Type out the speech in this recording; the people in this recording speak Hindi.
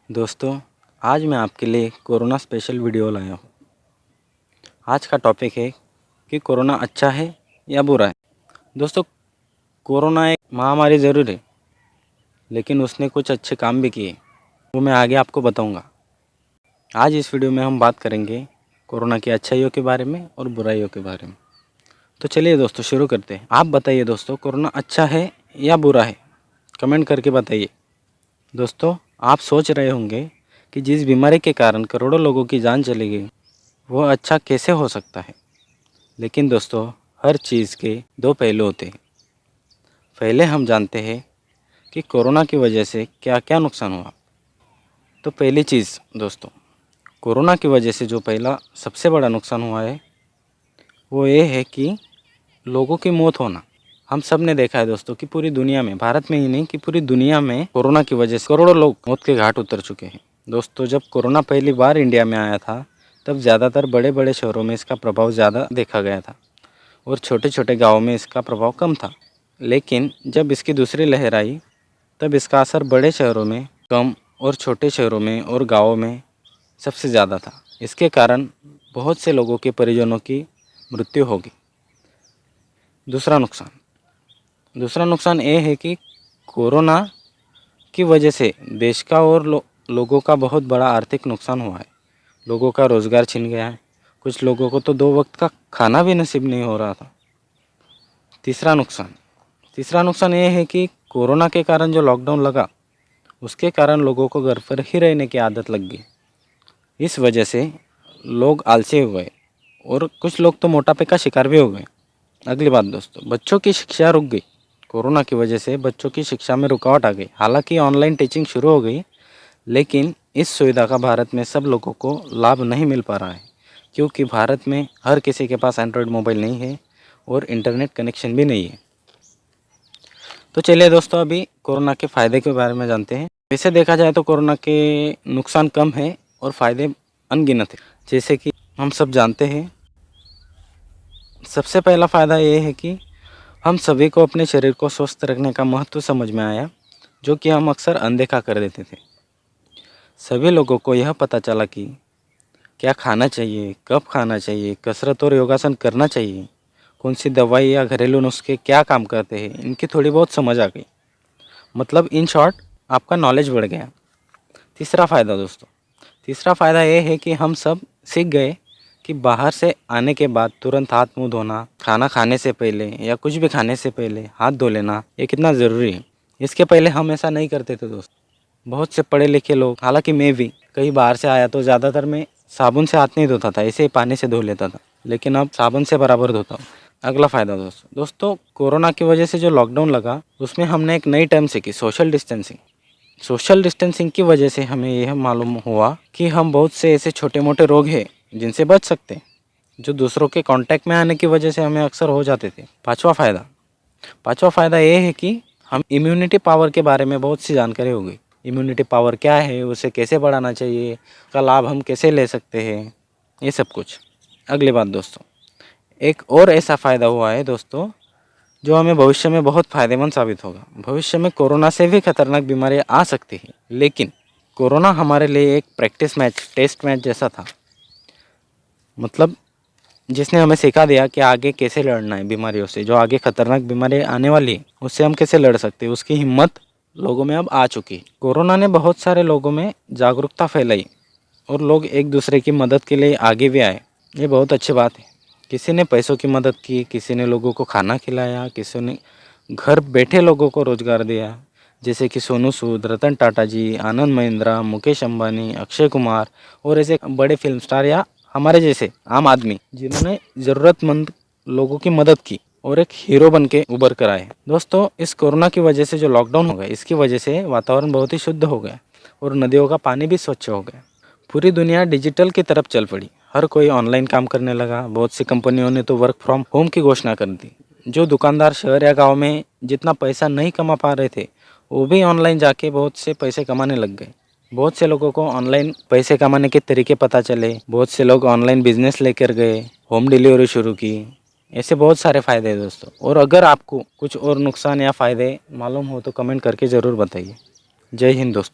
दोस्तों, आज मैं आपके लिए कोरोना स्पेशल वीडियो लाया हूँ। आज का टॉपिक है कि कोरोना अच्छा है या बुरा है। दोस्तों, कोरोना एक महामारी ज़रूर है, लेकिन उसने कुछ अच्छे काम भी किए, वो मैं आगे आपको बताऊँगा। आज इस वीडियो में हम बात करेंगे कोरोना की अच्छाइयों के बारे में और बुराइयों के बारे में। तो चलिए दोस्तों, शुरू करते हैं। आप बताइए दोस्तों, कोरोना अच्छा है या बुरा है? कमेंट करके बताइए। दोस्तों, आप सोच रहे होंगे कि जिस बीमारी के कारण करोड़ों लोगों की जान चली गई, वो अच्छा कैसे हो सकता है। लेकिन दोस्तों, हर चीज़ के दो पहलू होते हैं। पहले हम जानते हैं कि कोरोना की वजह से क्या क्या नुकसान हुआ। तो पहली चीज़ दोस्तों, कोरोना की वजह से जो पहला सबसे बड़ा नुकसान हुआ है वो ये है कि लोगों की मौत होना। हम सब ने देखा है दोस्तों कि पूरी दुनिया में, भारत में ही नहीं कि पूरी दुनिया में कोरोना की वजह से करोड़ों लोग मौत के घाट उतर चुके हैं। दोस्तों, जब कोरोना पहली बार इंडिया में आया था, तब ज़्यादातर बड़े बड़े शहरों में इसका प्रभाव ज़्यादा देखा गया था और छोटे छोटे गाँवों में इसका प्रभाव कम था। लेकिन जब इसकी दूसरी लहर आई, तब इसका असर बड़े शहरों में कम और छोटे शहरों में और गाँवों में सबसे ज़्यादा था। इसके कारण बहुत से लोगों के परिजनों की मृत्यु हो गई। दूसरा नुकसान ये है कि कोरोना की वजह से देश का और लोगों का बहुत बड़ा आर्थिक नुकसान हुआ है। लोगों का रोज़गार छिन गया है। कुछ लोगों को तो 2 वक्त का खाना भी नसीब नहीं हो रहा था। तीसरा नुकसान ये है कि कोरोना के कारण जो लॉकडाउन लगा, उसके कारण लोगों को घर पर ही रहने की आदत लग गई। इस वजह से लोग आलसी हो गए और कुछ लोग तो मोटापे का शिकार भी हो गए। अगली बात दोस्तों, बच्चों की शिक्षा रुक गई। कोरोना की वजह से बच्चों की शिक्षा में रुकावट आ गई। हालांकि ऑनलाइन टीचिंग शुरू हो गई, लेकिन इस सुविधा का भारत में सब लोगों को लाभ नहीं मिल पा रहा है, क्योंकि भारत में हर किसी के पास एंड्रॉयड मोबाइल नहीं है और इंटरनेट कनेक्शन भी नहीं है। तो चलिए दोस्तों, अभी कोरोना के फ़ायदे के बारे में जानते हैं। वैसे देखा जाए तो कोरोना के नुकसान कम है और फ़ायदे अनगिनत है। जैसे कि हम सब जानते हैं, सबसे पहला फ़ायदा ये है कि हम सभी को अपने शरीर को स्वस्थ रखने का महत्व समझ में आया, जो कि हम अक्सर अनदेखा कर देते थे। सभी लोगों को यह पता चला कि क्या खाना चाहिए, कब खाना चाहिए, कसरत और योगासन करना चाहिए, कौन सी दवाई या घरेलू नुस्खे क्या काम करते हैं, इनकी थोड़ी बहुत समझ आ गई। मतलब इन शॉर्ट, आपका नॉलेज बढ़ गया। तीसरा फ़ायदा ये है कि हम सब सीख गए कि बाहर से आने के बाद तुरंत हाथ मुंह धोना, खाना खाने से पहले या कुछ भी खाने से पहले हाथ धो लेना, ये कितना ज़रूरी है। इसके पहले हम ऐसा नहीं करते थे दोस्त। बहुत से पढ़े लिखे लोग, हालांकि मैं भी कहीं बाहर से आया तो ज़्यादातर मैं साबुन से हाथ नहीं धोता था, ऐसे ही पानी से धो लेता था, लेकिन अब साबुन से बराबर धोता हूँ। अगला फ़ायदा दोस्तों, कोरोना की वजह से जो लॉकडाउन लगा, उसमें हमने एक नई टर्म सीखी, सोशल डिस्टेंसिंग की वजह से हमें यह मालूम हुआ कि हम बहुत से ऐसे छोटे मोटे रोग हैं जिनसे बच सकते हैं, जो दूसरों के कांटेक्ट में आने की वजह से हमें अक्सर हो जाते थे। पांचवा फ़ायदा ये है कि हम इम्यूनिटी पावर के बारे में बहुत सी जानकारी हो गई। इम्यूनिटी पावर क्या है, उसे कैसे बढ़ाना चाहिए, का लाभ हम कैसे ले सकते हैं, ये सब कुछ। अगली बात दोस्तों, एक और ऐसा फ़ायदा हुआ है दोस्तों, जो हमें भविष्य में बहुत फ़ायदेमंद साबित होगा। भविष्य में कोरोना से भी खतरनाक बीमारियां आ सकती हैं, लेकिन कोरोना हमारे लिए एक प्रैक्टिस मैच, टेस्ट मैच जैसा था। मतलब जिसने हमें सिखा दिया कि आगे कैसे लड़ना है बीमारियों से, जो आगे खतरनाक बीमारी आने वाली है उससे हम कैसे लड़ सकते हैं, उसकी हिम्मत लोगों में अब आ चुकी है। कोरोना ने बहुत सारे लोगों में जागरूकता फैलाई और लोग एक दूसरे की मदद के लिए आगे भी आए। ये बहुत अच्छी बात है। किसी ने पैसों की मदद की, किसी ने लोगों को खाना खिलाया, किसी ने घर बैठे लोगों को रोजगार दिया, जैसे कि सोनू सूद, रतन टाटा जी, आनंद महिंद्रा, मुकेश अंबानी, अक्षय कुमार और ऐसे बड़े फिल्म स्टार या हमारे जैसे आम आदमी, जिन्होंने ज़रूरतमंद लोगों की मदद की और एक हीरो बन के उभर कर आए। दोस्तों, इस कोरोना की वजह से जो लॉकडाउन हो गया, इसकी वजह से वातावरण बहुत ही शुद्ध हो गया और नदियों का पानी भी स्वच्छ हो गया। पूरी दुनिया डिजिटल की तरफ चल पड़ी। हर कोई ऑनलाइन काम करने लगा। बहुत सी कंपनियों ने तो वर्क फ्रॉम होम की घोषणा कर दी। जो दुकानदार शहर या गांव में जितना पैसा नहीं कमा पा रहे थे, वो भी ऑनलाइन जाके बहुत से पैसे कमाने लग गए। बहुत से लोगों को ऑनलाइन पैसे कमाने के तरीके पता चले। बहुत से लोग ऑनलाइन बिजनेस लेकर गए, होम डिलीवरी शुरू की। ऐसे बहुत सारे फ़ायदे हैं दोस्तों। और अगर आपको कुछ और नुकसान या फ़ायदे मालूम हो तो कमेंट करके ज़रूर बताइए। जय हिंद दोस्तों।